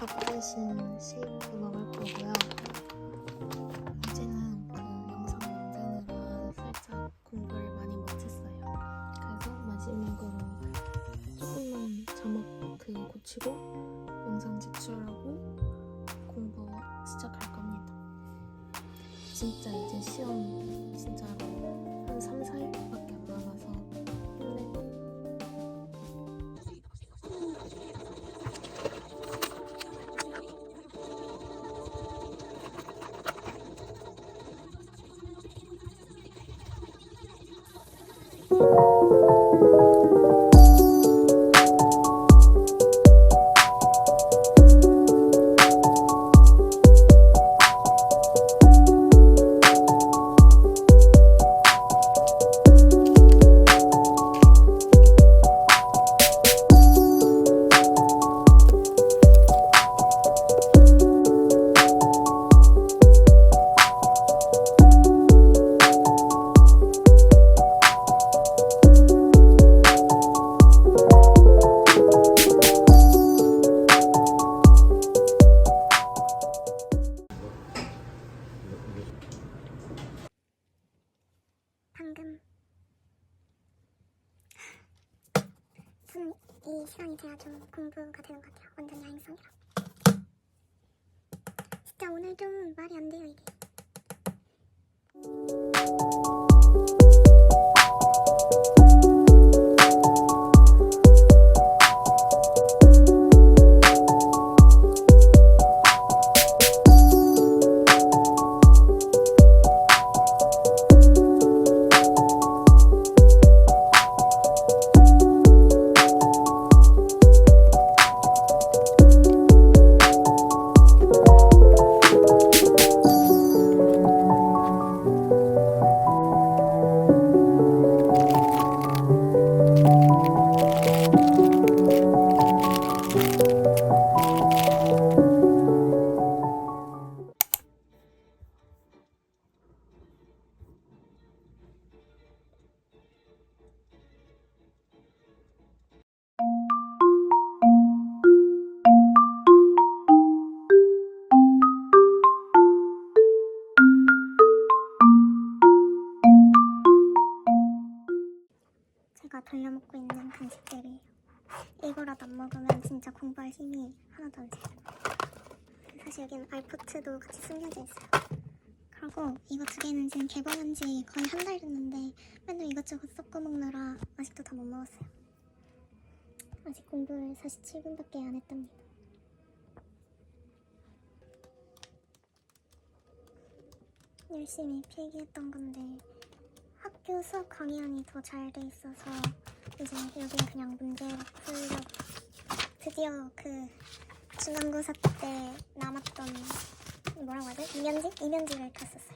밥 대신 쉐이크 먹을 거고요. 어제는 그 영상 만드느라 살짝 공부를 많이 못했어요. 그래서 마지막으로 조금만 자막 고치고 영상 제출하고 공부 시작할 겁니다. 진짜 이제 시험 진짜로 한 3, 4일밖에 안 남아서 힘내고 방금 이 시간이 돼야 좀 공부가 되는 것 같아요. 완전 야행성이라. 진짜 오늘 좀 말이 안 돼요, 이게. 제가 돌려먹고 있는 간식들이에요. 이거라도 안 먹으면 진짜 공부할 힘이 하나도 안 차요. 사실 여기는 알포트도 같이 숨겨져 있어요. 그리고 이거 두 개는 지금 개봉한 지 거의 한 달 됐는데 맨날 이것저것 섞어 먹느라 아직도 다 못 먹었어요. 아직 공부를 47분밖에 안 했답니다. 열심히 필기했던 건데 학교 수업 강의안이 더 잘 돼 있어서 이제 여긴 그냥 문제 풀려고 드디어 그 중간고사 때 남았던 뭐라고 하지? 이면지를 탔었어요.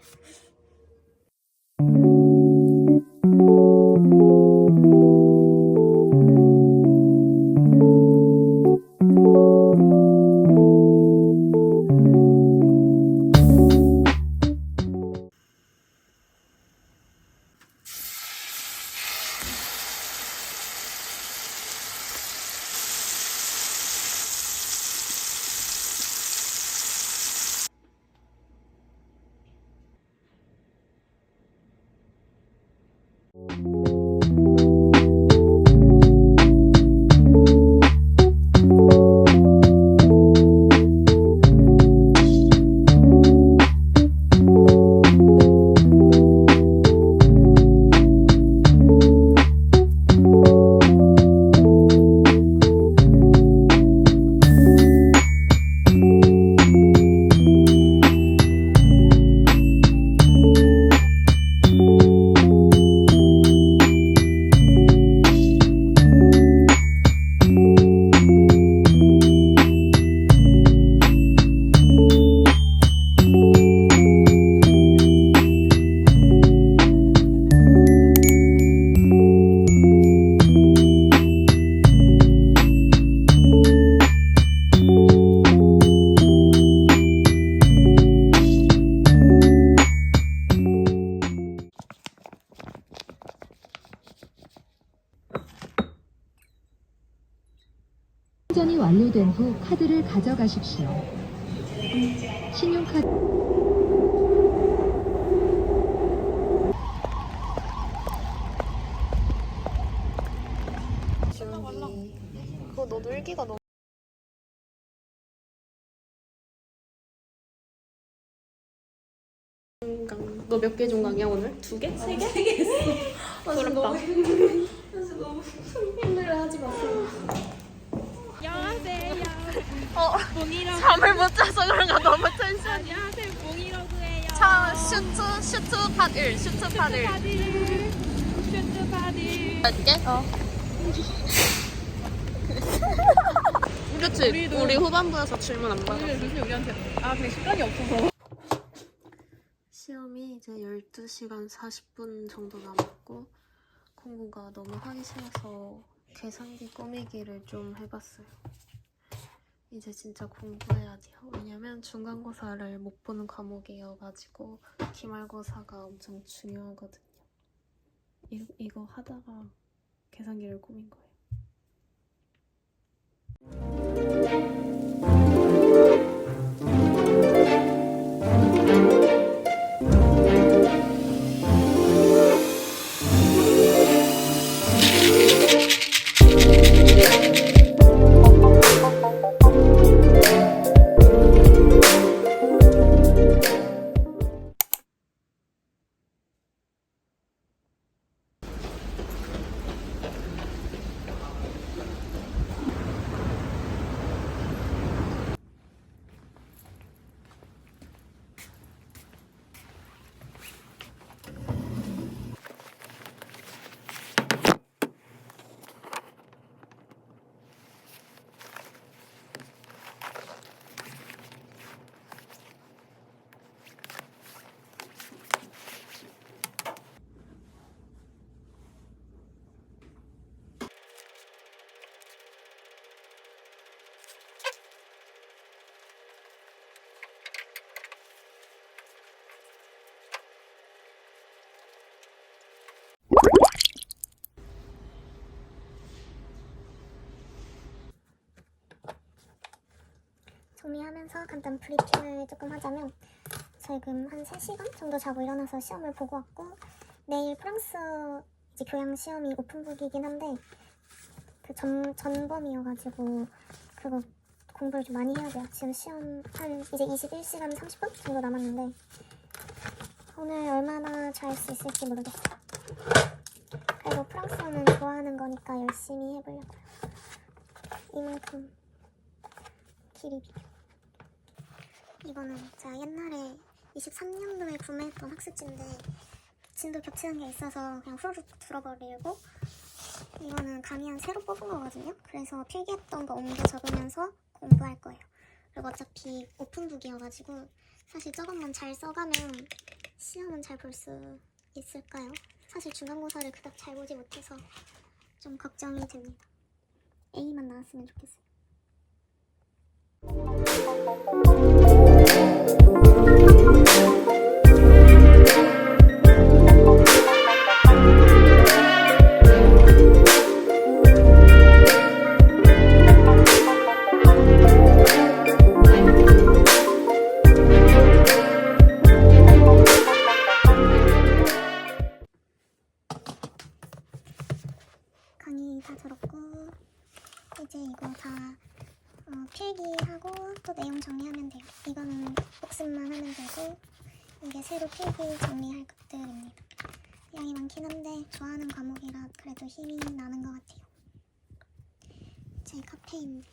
충전이 완료된 후 카드를 가져가십시오. 신용카드 그거 너 놀기가 너무 너 몇 개 종강이야 오늘? 2개? 3개? 3개 했어. 부럽다. 너무 힘들어하지 마세요. 안녕하세요. 봉이라고. 잠을 못 자서 그런가 너무 텐션. 안녕하세요. 봉이라고 해요. 자, 슈트 파들. 슈트 파들. 할게? 그렇지. 우리 후반부에서 질문 안 받았어. 무슨 우리한테 그냥 시간이 없어서. 시험이 이제 12시간 40분 정도 남았고 공부가 너무 하기 싫어서 계산기 꾸미기를 좀 해봤어요. 이제 진짜 공부해야 돼요. 왜냐면 중간고사를 못 보는 과목이어가지고 기말고사가 엄청 중요하거든요. 이거 하다가 계산기를 꾸민 거예요. 정리하면서 간단 브리핑을 조금 하자면 지금 한 3시간 정도 자고 일어나서 시험을 보고 왔고 내일 프랑스 이제 교양 시험이 오픈북이긴 한데 그 전범이어가지고 그거 공부를 좀 많이 해야 돼요. 지금 시험 한 이제 21시간 30분 정도 남았는데 오늘 얼마나 잘 수 있을지 모르겠어요. 그래도 프랑스어는 좋아하는 거니까 열심히 해보려고요. 이만큼 길이 비교. 이거는 제가 옛날에 23년도에 구매했던 학습지인데 진도 겹치는 게 있어서 그냥 후루룩 들어버리고 이거는 강의안 새로 뽑은 거거든요. 그래서 필기했던 거 옮겨 적으면서 공부할 거예요. 그리고 어차피 오픈북이어가지고 사실 저것만 잘 써가면 시험은 잘 볼 수 있을까요? 사실 중간고사를 그닥 잘 보지 못해서 좀 걱정이 됩니다. A만 나왔으면 좋겠어요. 강의 다 들었고 이제 이거 다 필기하고 또 내용 정리하면 돼요. 이거는 복습만 하면 되고 이게 새로 필기 정리할 것들입니다. 양이 많긴 한데 좋아하는 과목이라 그래도 힘이 나는 것 같아요. 제 카페인데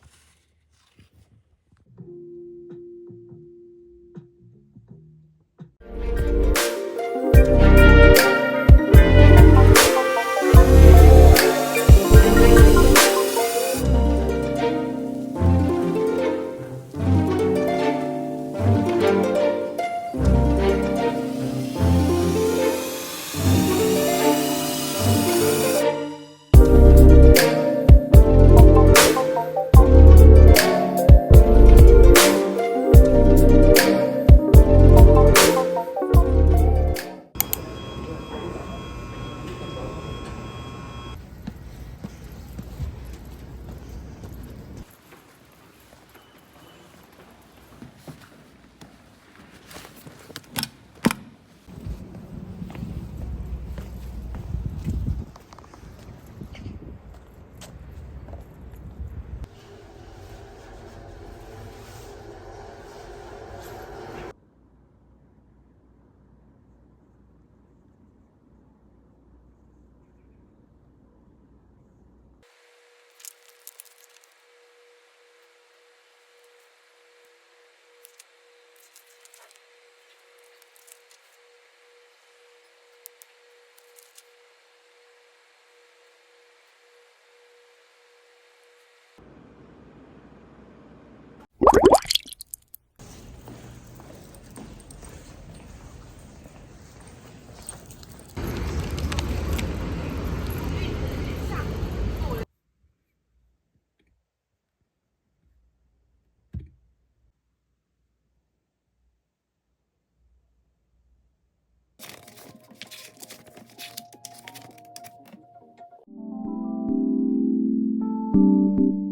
네.